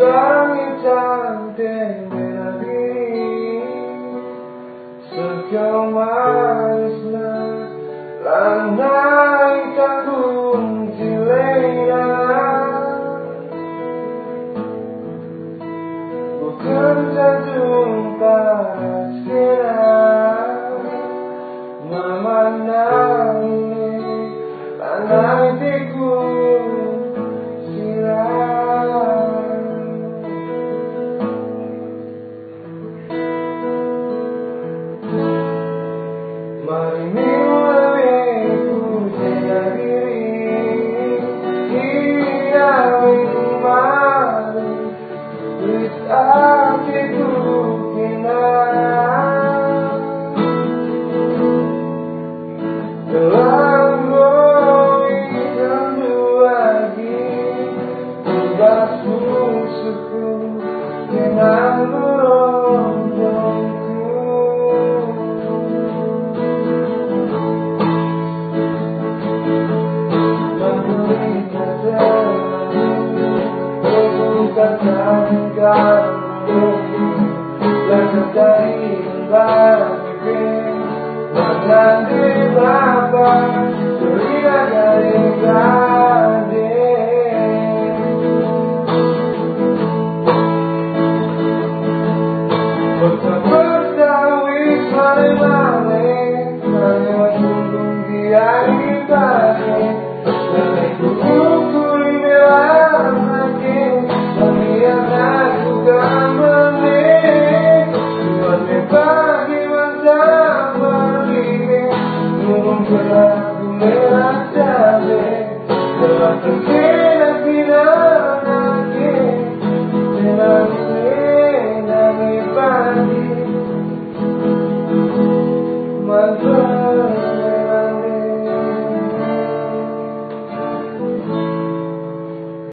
Langit cantik menari Sekau manisna Lanai takun cileina Bukan jumpa sekarang Memandangi lanai tikun Mari mulai puja diri Ia malu Wis aku kena Dalam goitan lagi Tugas musuhku Dengan belajar dari berbagai nanti bapak cerita dari gading Bertawi mare-mare sungguh dia dibagi dan itu kuri melang lagi Samian aku gamane Tuannya pagi mantap berdiri Ngomong berlaku merah cabe Telah terkena pinang lagi Tenang dari pagi Mantap